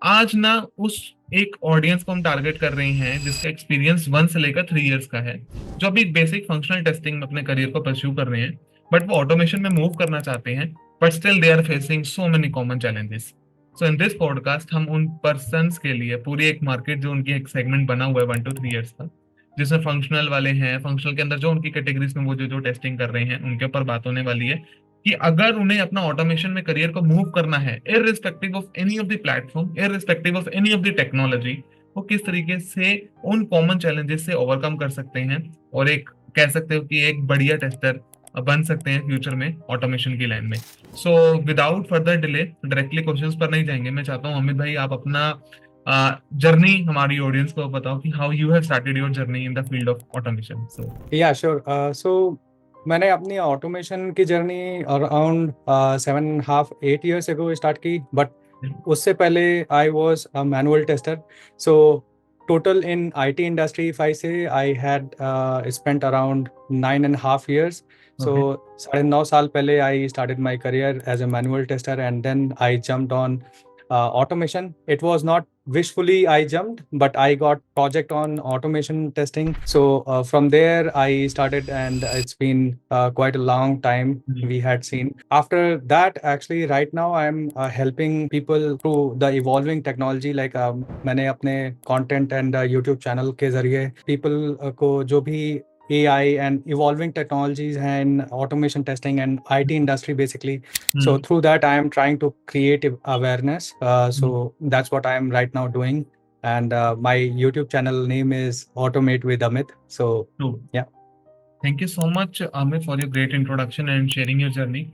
आज ना उस एक ऑडियंस को हम टारगेट कर रहे हैं जिसका एक्सपीरियंस 1 से लेकर 3 इयर्स का है, जो अभी बेसिक फंक्शनल टेस्टिंग में अपने करियर को परस्यू कर रहे हैं, बट वो ऑटोमेशन में मूव करना चाहते हैं, but still they are facing so many common challenges. So in this podcast हम उन पर्सन्स के लिए पूरी एक मार्केट, जो उनकी एक सेगमेंट बना हुआ है 1 to 3 इयर्स का, जिसमें फंक्शनल वाले हैं, फंक्शनल के अंदर जो उनकी कैटेगरीज में वो जो जो टेस्टिंग कर रहे हैं, उनके ऊपर बात होने वाली है कि अगर उन्हें अपना ऑटोमेशन में करियर को मूव करना है, irrespective of any of the platform, irrespective of any of the technology, वो किस तरीके से उन कॉमन चैलेंजेस से ओवरकम कर सकते हैं और एक कह सकते हो कि एक बढ़िया टेस्टर बन सकते हैं फ्यूचर में ऑटोमेशन की लाइन में। So without further delay directly questions पर नहीं जाएंगे। मैं चाहता हूँ अमित भाई आप अपना जर्नी हमारी ऑडियंस को बताओ कि how you have started your journey in the field of automation. So yeah sure. So मैंने अपनी ऑटोमेशन की journey around 7.5 8 years ago start की, बट उससे पहले I was a manual tester. So total in IT industry if I say I had spent around 9.5 years. So okay 9.5 साल पहले I started my career as a manual tester and then I jumped on automation. It was not wishfully I jumped, but I got project on automation testing. So from there I started, and it's been quite a long time we had seen. After that, actually, right now I'm helping people through the evolving technology. Like मैंने अपने content and YouTube channel के जरिए people को जो भी AI and evolving technologies and automation testing and IT industry basically. So through that, I am trying to create awareness. So that's what I am right now doing. And my YouTube channel name is Automate with Amit. So yeah. Thank you so much Amit for your great introduction and sharing your journey.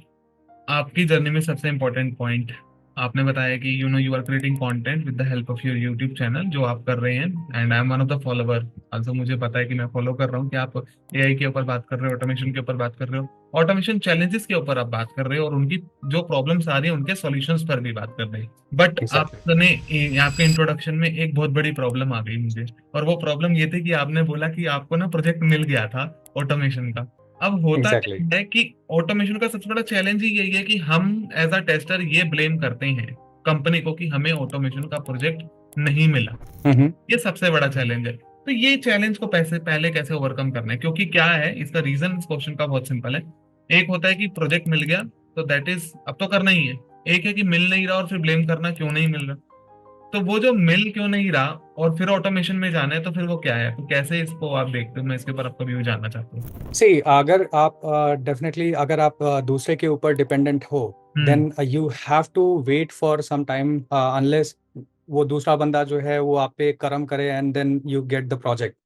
आपकी journey में सबसे important point आपने बताया कि you are creating content with the help of your YouTube channel जो आप कर रहे हैं, and I am one of the follower. Also मुझे पता है कि मैं फॉलो कर रहा हूँ कि आप एआई के ऊपर बात कर रहे हो, ऑटोमेशन के ऊपर बात कर रहे हो, ऑटोमेशन चैलेंजेस के ऊपर आप बात कर रहे हो और उनकी जो प्रॉब्लम्स आ रही है उनके सॉल्यूशंस पर भी बात कर रहे हैं। But Exactly. आपने आपके इंट्रोडक्शन में एक बहुत बड़ी प्रॉब्लम आ गई मुझे, और वो प्रॉब्लम ये थी कि आपने बोला कि आपको ना प्रोजेक्ट मिल गया था ऑटोमेशन का। अब होता Exactly. क्या है कि ऑटोमेशन का सबसे बड़ा चैलेंज ही यही है कि हम एज अ टेस्टर ये ब्लेम करते हैं कंपनी को कि हमें ऑटोमेशन का प्रोजेक्ट नहीं मिला। Mm-hmm. ये सबसे बड़ा चैलेंज है। तो ये चैलेंज को पैसे पहले कैसे ओवरकम करना है, क्योंकि क्या है इसका रीजन, इस क्वेश्चन का बहुत सिंपल है। एक होता है कि प्रोजेक्ट मिल गया तो दैट इज अब तो करना ही है। एक है कि मिल नहीं रहा और फिर ब्लेम करना क्यों नहीं मिल रहा। तो वो जो मिल क्यों नहीं रहा और फिर ऑटोमेशन में जाना है, तो फिर वो क्या है, तो कैसे इसको आप देखते हो, मैं इसके ऊपर आपका व्यू जानना चाहता हूँ। See, अगर आप डेफिनेटली अगर आप दूसरे के ऊपर डिपेंडेंट हो, then you have to wait for some time unless वो दूसरा बंदा जो है वो आप पे कर्म करे and then you get the project.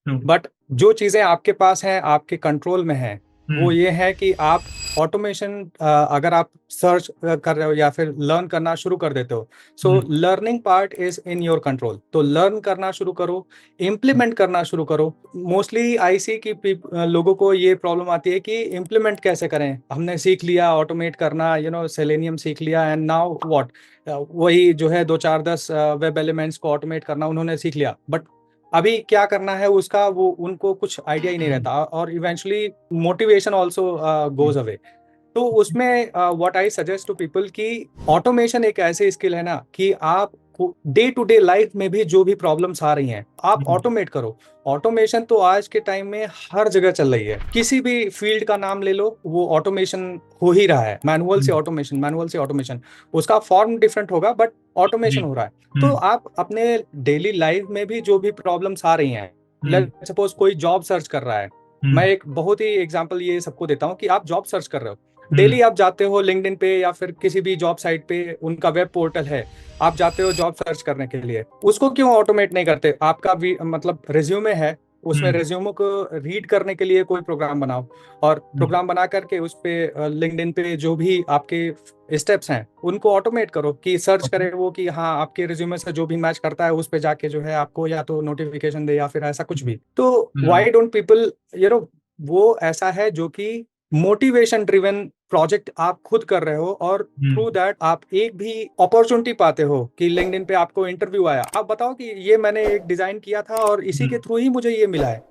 But जो चीज़ें आपके पास हैं, आपके कंट्रोल में है, वो ये है कि आप ऑटोमेशन अगर आप सर्च कर रहे हो या फिर लर्न करना शुरू कर देते हो, so learning part is in your control. तो लर्न करना शुरू करो, इम्प्लीमेंट करना शुरू करो। मोस्टली आई सी की लोगों को ये प्रॉब्लम आती है कि इम्प्लीमेंट कैसे करें। हमने सीख लिया ऑटोमेट करना, सेलेनियम सीख लिया, एंड नाउ व्हाट, वही जो है 2 4 10 वेब एलिमेंट्स को ऑटोमेट करना उन्होंने सीख लिया, बट अभी क्या करना है उसका वो उनको कुछ आइडिया ही नहीं रहता, और eventually motivation also goes away. तो उसमें what I suggest to people कि ऑटोमेशन एक ऐसी स्किल है ना कि आप डे टू डे लाइफ में भी जो भी प्रॉब्लम्स आ रही हैं आप ऑटोमेट करो। ऑटोमेशन तो आज के टाइम में हर जगह चल रही है, किसी भी फील्ड का नाम ले लो वो ऑटोमेशन हो ही रहा है। मैनुअल से ऑटोमेशन, मैनुअल से ऑटोमेशन, उसका फॉर्म डिफरेंट होगा बट ऑटोमेशन हो रहा है। तो आप अपने डेली लाइफ में भी जो भी प्रॉब्लम्स आ रही हैं, लेट्स सपोज कोई जॉब सर्च कर रहा है, मैं एक बहुत ही एग्जांपल ये सबको देता हूँ कि आप जॉब सर्च कर रहे हो, डेली आप जाते हो लिंक्डइन पे या फिर किसी भी जॉब साइट पे, उनका वेब पोर्टल है, आप जाते हो जॉब सर्च करने के लिए, उसको क्यों ऑटोमेट नहीं करते? आपका भी मतलब रिज्यूमे है, उसमें रिज्यूमे को रीड करने के लिए कोई प्रोग्राम बनाओ, और प्रोग्राम बना करके उस पे लिंक्डइन पे जो भी आपके स्टेप्स हैं उनको ऑटोमेट करो कि सर्च करे वो कि हाँ आपके रिज्यूमे से जो भी मैच करता है उस पे जाके जो है आपको या तो नोटिफिकेशन दे या फिर ऐसा कुछ भी। तो व्हाई डोंट पीपल, वो ऐसा है जो कि मोटिवेशन ड्रिवन प्रोजेक्ट आप खुद कर रहे हो, और थ्रू दैट आप एक भी अपॉर्चुनिटी पाते हो कि लिंक्डइन पे आपको इंटरव्यू आया, आप बताओ कि ये मैंने एक डिजाइन किया था और इसी के थ्रू ही मुझे ये मिला है।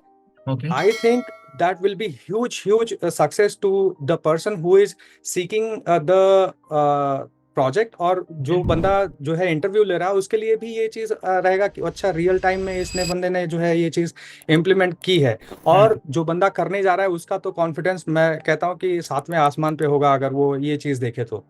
I think that will be huge success to the person who is seeking the project, और जो बंदा जो है इंटरव्यू ले रहा है उसके लिए भी ये चीज रहेगा कि अच्छा रियल टाइम में इसने बंदे ने जो है ये चीज इम्प्लीमेंट की है। और जो बंदा करने जा रहा है उसका तो कॉन्फिडेंस मैं कहता हूँ कि सातवें आसमान पे होगा अगर वो ये चीज देखे तो।